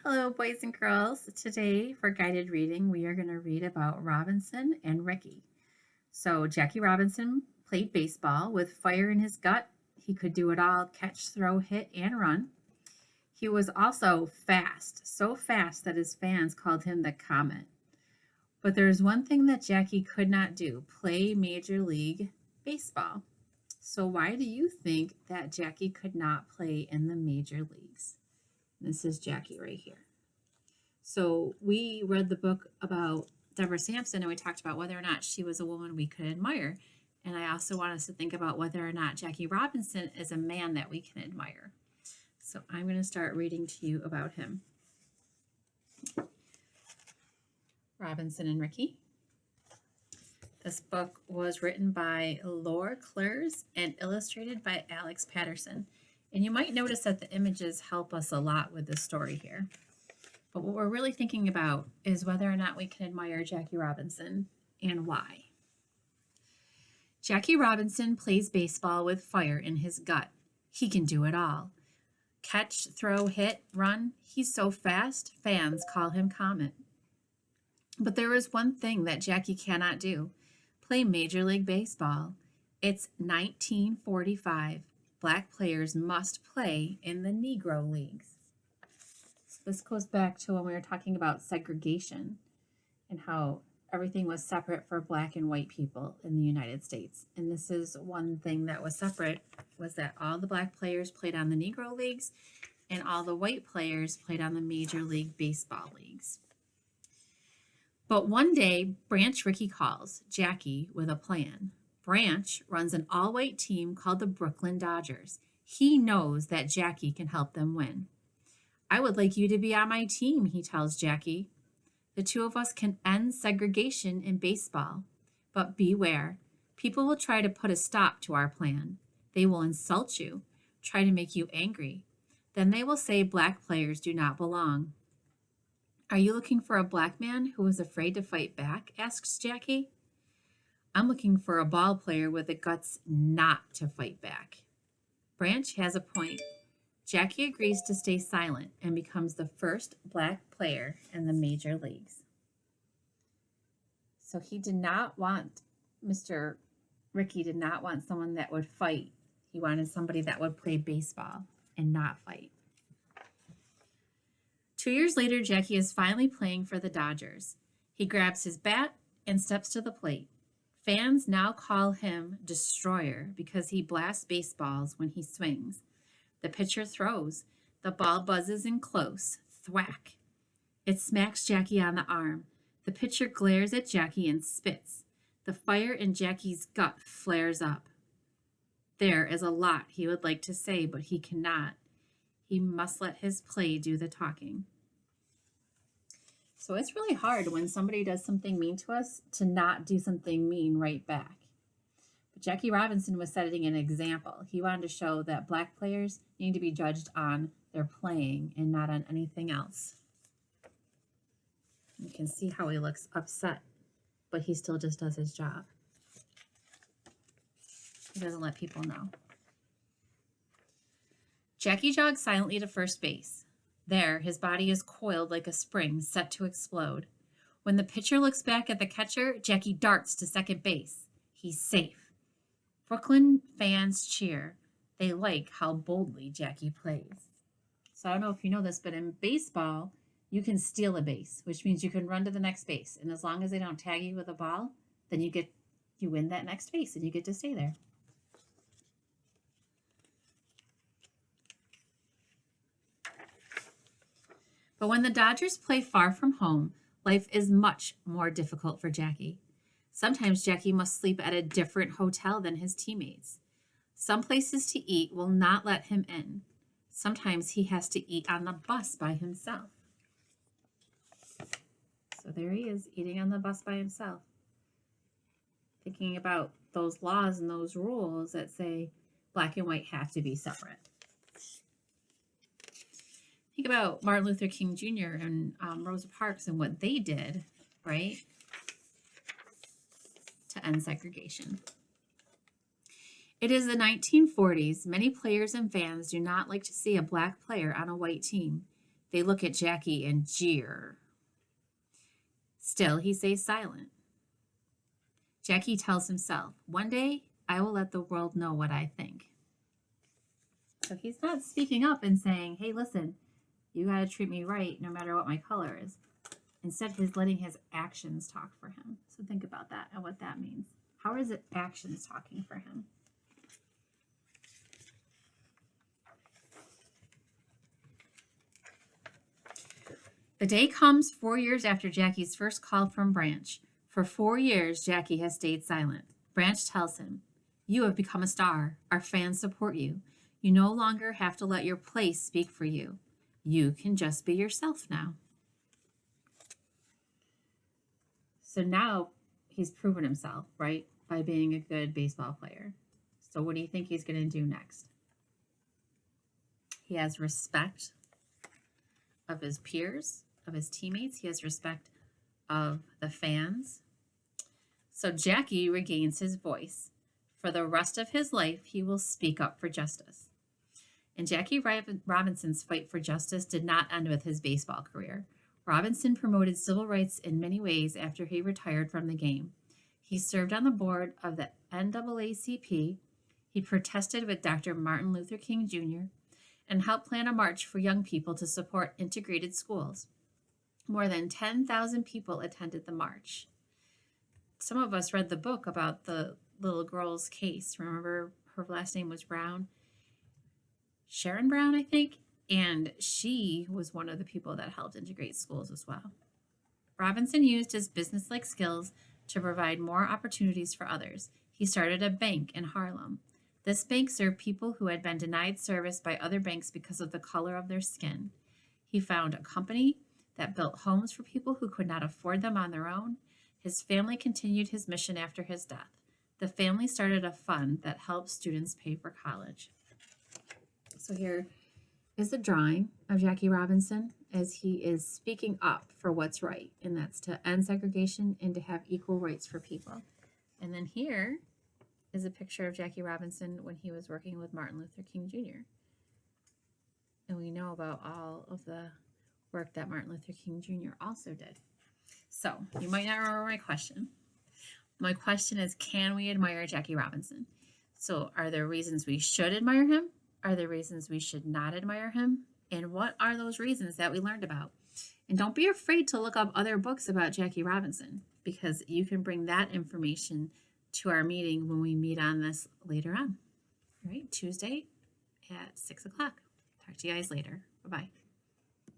Hello, boys and girls. Today, for guided reading, we are going to read about Robinson and Rickey. So, Jackie Robinson played baseball with fire in his gut. He could do it all: catch, throw, hit, and run. He was also fast, so fast that his fans called him the Comet. But there's one thing that Jackie could not do: play Major League Baseball. So, why do you think that Jackie could not play in the major leagues? This is Jackie right here. So we read the book about Deborah Sampson, and we talked about whether or not she was a woman we could admire. And I also want us to think about whether or not Jackie Robinson is a man that we can admire. So I'm going to start reading to you about him. Robinson and Rickey. This book was written by Laura Klers and illustrated by Alex Patterson. And you might notice that the images help us a lot with the story here. But what we're really thinking about is whether or not we can admire Jackie Robinson and why. Jackie Robinson plays baseball with fire in his gut. He can do it all. Catch, throw, hit, run. He's so fast, fans call him Comet. But there is one thing that Jackie cannot do: play Major League Baseball. It's 1945. Black players must play in the Negro Leagues. So this goes back to when we were talking about segregation and how everything was separate for black and white people in the United States. And this is one thing that was separate, was that all the black players played on the Negro Leagues and all the white players played on the Major League Baseball leagues. But one day, Branch Rickey calls Jackie with a plan. Branch runs an all-white team called the Brooklyn Dodgers. He knows that Jackie can help them win. I would like you to be on my team, he tells Jackie. The two of us can end segregation in baseball. But beware, people will try to put a stop to our plan. They will insult you, try to make you angry. Then they will say black players do not belong. Are you looking for a black man who is afraid to fight back? Asks Jackie. I'm looking for a ball player with the guts not to fight back. Branch has a point. Jackie agrees to stay silent and becomes the first black player in the major leagues. So he did not want, Mr. Rickey did not want someone that would fight. He wanted somebody that would play baseball and not fight. 2 years later, Jackie is finally playing for the Dodgers. He grabs his bat and steps to the plate. Fans now call him Destroyer because he blasts baseballs when he swings. The pitcher throws. The ball buzzes in close. Thwack. It smacks Jackie on the arm. The pitcher glares at Jackie and spits. The fire in Jackie's gut flares up. There is a lot he would like to say, but he cannot. He must let his play do the talking. So it's really hard when somebody does something mean to us to not do something mean right back. But Jackie Robinson was setting an example. He wanted to show that black players need to be judged on their playing and not on anything else. You can see how he looks upset, but he still just does his job. He doesn't let people know. Jackie jogs silently to first base. There, his body is coiled like a spring set to explode. When the pitcher looks back at the catcher, Jackie darts to second base. He's safe. Brooklyn fans cheer. They like how boldly Jackie plays. So I don't know if you know this, but in baseball, you can steal a base, which means you can run to the next base. And as long as they don't tag you with a ball, then you win that next base and you get to stay there. But when the Dodgers play far from home, life is much more difficult for Jackie. Sometimes Jackie must sleep at a different hotel than his teammates. Some places to eat will not let him in. Sometimes he has to eat on the bus by himself. So there he is, eating on the bus by himself. Thinking about those laws and those rules that say black and white have to be separate. Think about Martin Luther King Jr. and Rosa Parks and what they did, right, to end segregation. It is the 1940s. Many players and fans do not like to see a black player on a white team. They look at Jackie and jeer. Still, he stays silent. Jackie tells himself, one day I will let the world know what I think. So he's not speaking up and saying, hey, listen, you got to treat me right no matter what my color is. Instead, he's letting his actions talk for him. So think about that and what that means. How is it actions talking for him? The day comes 4 years after Jackie's first call from Branch. For 4 years, Jackie has stayed silent. Branch tells him, you have become a star. Our fans support you. You no longer have to let your place speak for you. You can just be yourself now. So now he's proven himself, right, by being a good baseball player. So what do you think he's going to do next? He has respect of his peers, of his teammates. He has respect of the fans. So Jackie regains his voice. For the rest of his life, he will speak up for justice. And Jackie Robinson's fight for justice did not end with his baseball career. Robinson promoted civil rights in many ways after he retired from the game. He served on the board of the NAACP. He protested with Dr. Martin Luther King Jr. and helped plan a march for young people to support integrated schools. More than 10,000 people attended the march. Some of us read the book about the little girl's case. Remember, her last name was Brown? Sharon Brown, I think. And she was one of the people that helped integrate schools as well. Robinson used his business-like skills to provide more opportunities for others. He started a bank in Harlem. This bank served people who had been denied service by other banks because of the color of their skin. He found a company that built homes for people who could not afford them on their own. His family continued his mission after his death. The family started a fund that helped students pay for college. So here is a drawing of Jackie Robinson as he is speaking up for what's right, and that's to end segregation and to have equal rights for people. And then here is a picture of Jackie Robinson when he was working with Martin Luther King Jr. And we know about all of the work that Martin Luther King Jr. also did. So you might not remember my question. My question is, can we admire Jackie Robinson? So are there reasons we should admire him? Are there reasons we should not admire him? And what are those reasons that we learned about? And don't be afraid to look up other books about Jackie Robinson, because you can bring that information to our meeting when we meet on this later on. All right, Tuesday at 6 o'clock. Talk to you guys later. Bye-bye.